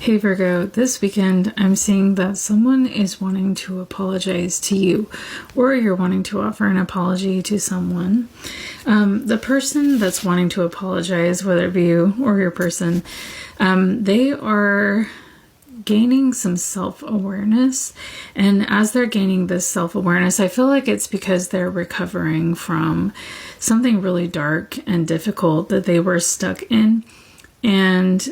Hey Virgo, this weekend I'm seeing that someone is wanting to apologize to you, or you're wanting to offer an apology to someone. The person that's wanting to apologize, whether it be you or your person, they are gaining some self-awareness, and as they're gaining this self-awareness, I feel like it's because they're recovering from something really dark and difficult that they were stuck in, and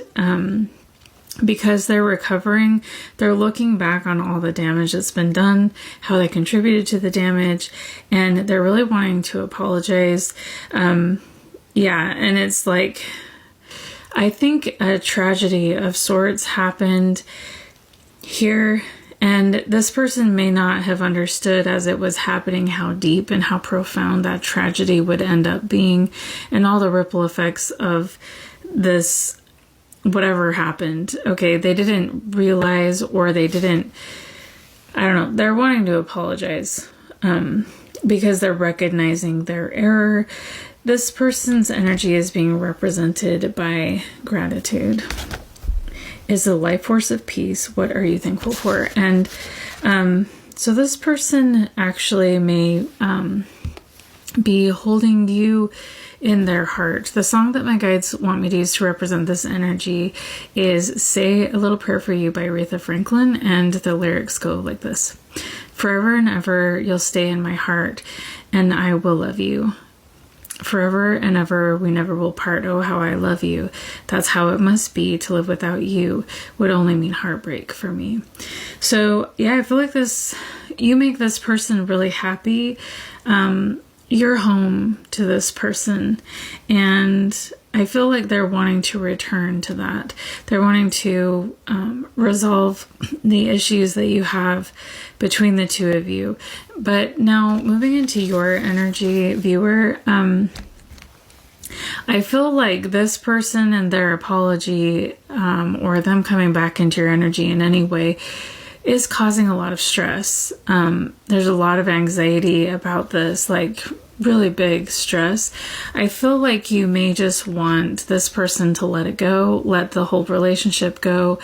because they're recovering, they're looking back on all the damage that's been done, how they contributed to the damage, and they're really wanting to apologize. And it's like, I think a tragedy of sorts happened here, and this person may not have understood as it was happening how deep and how profound that tragedy would end up being, and all the ripple effects of this whatever happened. Okay, they didn't realize, or they didn't, I don't know, they're wanting to apologize because they're recognizing their error. This person's energy is being represented by gratitude. Is the life force of peace. What are you thankful for? And so this person actually may be holding you in their heart. The song that my guides want me to use to represent this energy is Say a Little Prayer for You by Aretha Franklin, and the lyrics go like this. Forever and ever you'll stay in my heart, and I will love you. Forever and ever we never will part. Oh, how I love you. That's how it must be. To live without you would only mean heartbreak for me. So yeah, I feel like you make this person really happy. You're home to this person, and I feel like they're wanting to return to that. They're wanting to resolve the issues that you have between the two of you. But now, moving into your energy, viewer, I feel like this person and their apology, or them coming back into your energy in any way, is causing a lot of stress. There's a lot of anxiety about this, like really big stress. I feel like you may just want this person to let it go, let the whole relationship go,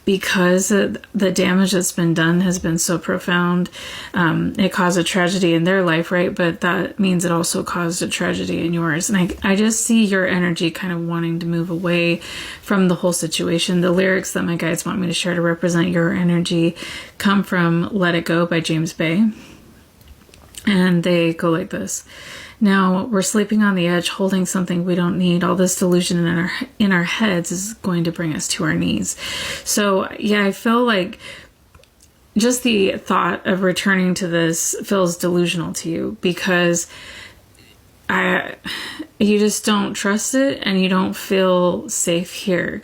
because the damage that's been done has been so profound. It caused a tragedy in their life, right? But that means it also caused a tragedy in yours. And I just see your energy kind of wanting to move away from the whole situation. The lyrics that my guides want me to share to represent your energy come from Let It Go by James Bay. And they go like this. Now we're sleeping on the edge, holding something we don't need. All this delusion in our heads is going to bring us to our knees. So yeah, I feel like just the thought of returning to this feels delusional to you, because you just don't trust it and you don't feel safe here.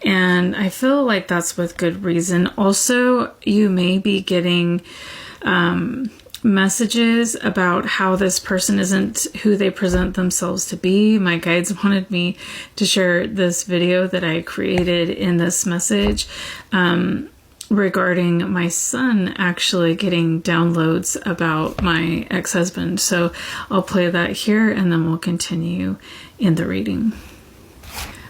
And I feel like that's with good reason. Also, you may be getting messages about how this person isn't who they present themselves to be. My guides wanted me to share this video that I created in this message regarding my son actually getting downloads about my ex-husband. So I'll play that here, and then we'll continue in the reading.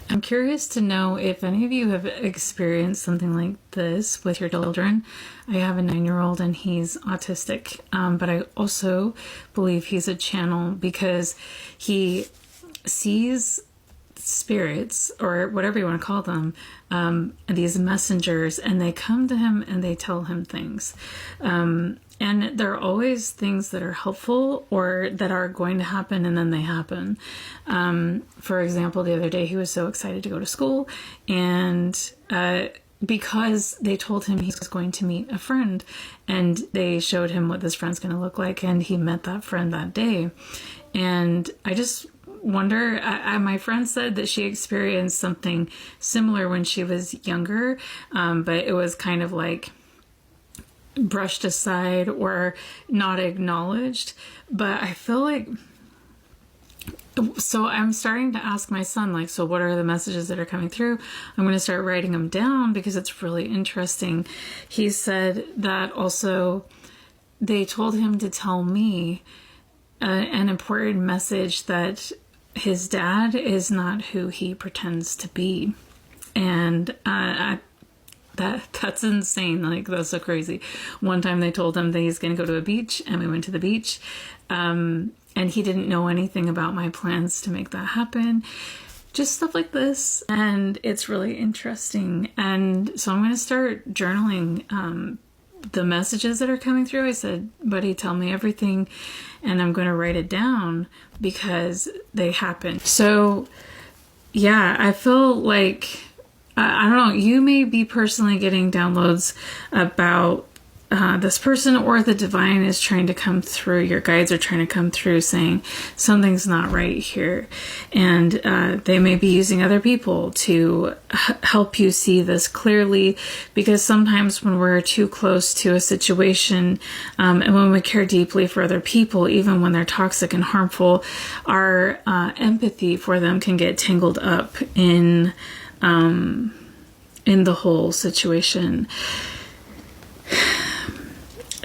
I'm curious to know if any of you have experienced something like this with your children. I have a 9-year-old and he's autistic, but I also believe he's a channel because he sees spirits, or whatever you want to call them, these messengers, and they come to him and they tell him things. And there are always things that are helpful or that are going to happen, and then they happen. For example, the other day he was so excited to go to school, and because they told him he was going to meet a friend, and they showed him what this friend's going to look like, and he met that friend that day. And I just wonder, my friend said that she experienced something similar when she was younger, but it was kind of like brushed aside or not acknowledged. But I feel like, so I'm starting to ask my son, like, so what are the messages that are coming through? I'm going to start writing them down because it's really interesting. He said that also they told him to tell me an important message, that his dad is not who he pretends to be. And That's insane. Like, that's so crazy. One time they told him that he's going to go to a beach, and we went to the beach. And he didn't know anything about my plans to make that happen. Just stuff like this. And it's really interesting. And so I'm going to start journaling the messages that are coming through. I said, buddy, tell me everything. And I'm going to write it down because they happened. So yeah, I feel like, I don't know, you may be personally getting downloads about this person, or the divine is trying to come through. Your guides are trying to come through saying something's not right here. And they may be using other people to help you see this clearly, because sometimes when we're too close to a situation, and when we care deeply for other people, even when they're toxic and harmful, our empathy for them can get tangled up in the whole situation.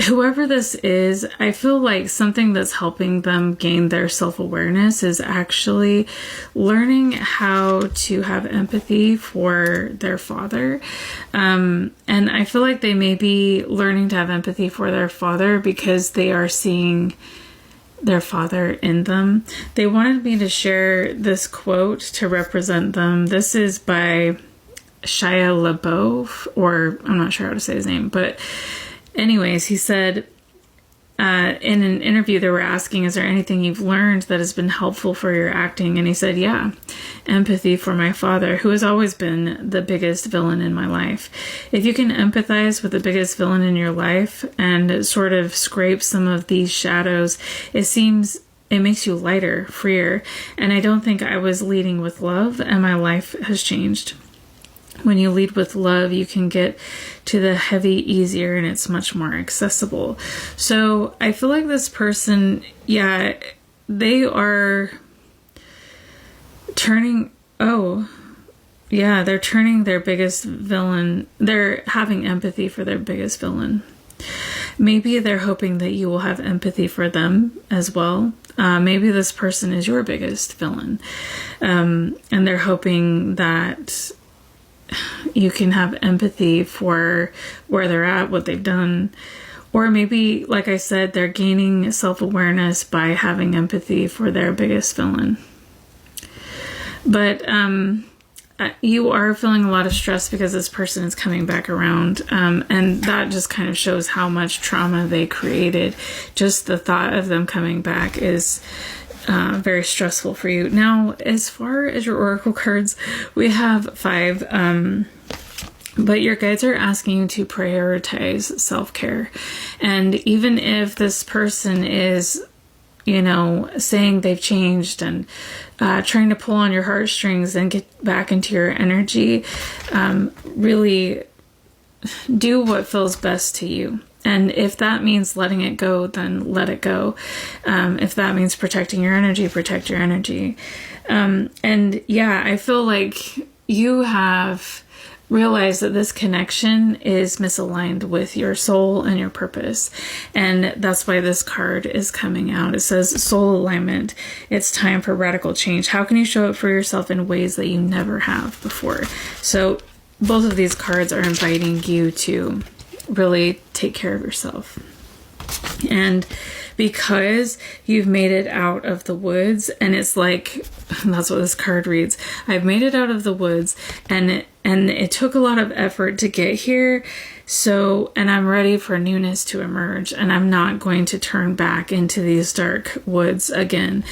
Whoever this is, I feel like something that's helping them gain their self-awareness is actually learning how to have empathy for their father. And I feel like they may be learning to have empathy for their father because they are seeing their father in them. They wanted me to share this quote to represent them. This is by Shia LaBeouf, or I'm not sure how to say his name, but anyways, he said, in an interview, they were asking, is there anything you've learned that has been helpful for your acting? And he said, yeah, empathy for my father, who has always been the biggest villain in my life. If you can empathize with the biggest villain in your life and sort of scrape some of these shadows, it makes you lighter, freer. And I don't think I was leading with love, and my life has changed. When you lead with love, you can get to the heavy easier, and it's much more accessible. So I feel like this person, yeah, they are turning, they're turning their biggest villain. They're having empathy for their biggest villain. Maybe they're hoping that you will have empathy for them as well. Maybe this person is your biggest villain. And they're hoping that you can have empathy for where they're at, what they've done. Or maybe, like I said, they're gaining self-awareness by having empathy for their biggest villain. But you are feeling a lot of stress because this person is coming back around. And that just kind of shows how much trauma they created. Just the thought of them coming back is very stressful for you. Now, as far as your oracle cards, we have 5, but your guides are asking you to prioritize self-care. And even if this person is, saying they've changed and trying to pull on your heartstrings and get back into your energy, really do what feels best to you. And if that means letting it go, then let it go. If that means protecting your energy, protect your energy. And yeah, I feel like you have realized that this connection is misaligned with your soul and your purpose. And that's why this card is coming out. It says soul alignment. It's time for radical change. How can you show up for yourself in ways that you never have before? So both of these cards are inviting you to really take care of yourself. And because you've made it out of the woods, and it's like, that's what this card reads, I've made it out of the woods, and it took a lot of effort to get here. So, and I'm ready for newness to emerge, and I'm not going to turn back into these dark woods again.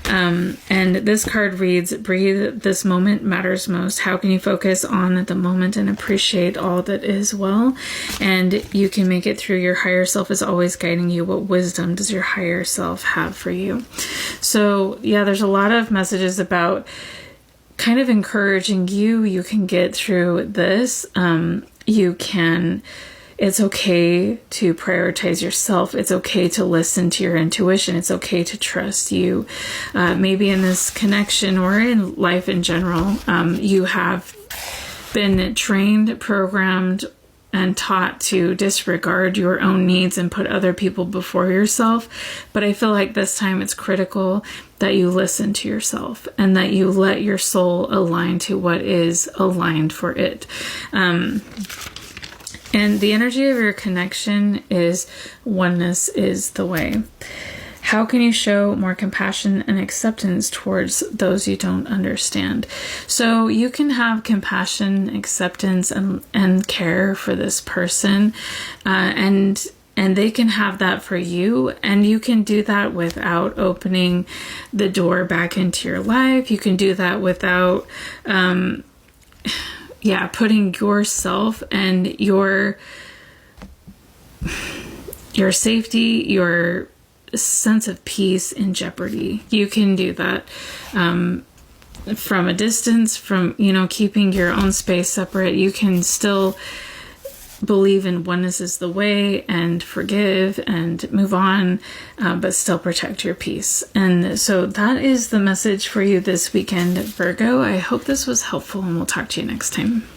And this card reads, breathe, this moment matters most. How can you focus on the moment and appreciate all that is well? And you can make it through. Your higher self is always guiding you. What wisdom does your higher self have for you? So yeah, there's a lot of messages about kind of encouraging you. You can get through this. It's okay to prioritize yourself. It's okay to listen to your intuition. It's okay to trust you. Maybe in this connection or in life in general, you have been trained, programmed, and taught to disregard your own needs and put other people before yourself. But I feel like this time it's critical that you listen to yourself and that you let your soul align to what is aligned for it. And the energy of your connection is oneness is the way. How can you show more compassion and acceptance towards those you don't understand? So you can have compassion, acceptance, and care for this person, and they can have that for you, and you can do that without opening the door back into your life. You can do that without, putting yourself and your safety, your sense of peace in jeopardy. You can do that from a distance, from, keeping your own space separate. You can still believe in oneness is the way and forgive and move on, but still protect your peace. And so that is the message for you this weekend, Virgo. I hope this was helpful, and we'll talk to you next time.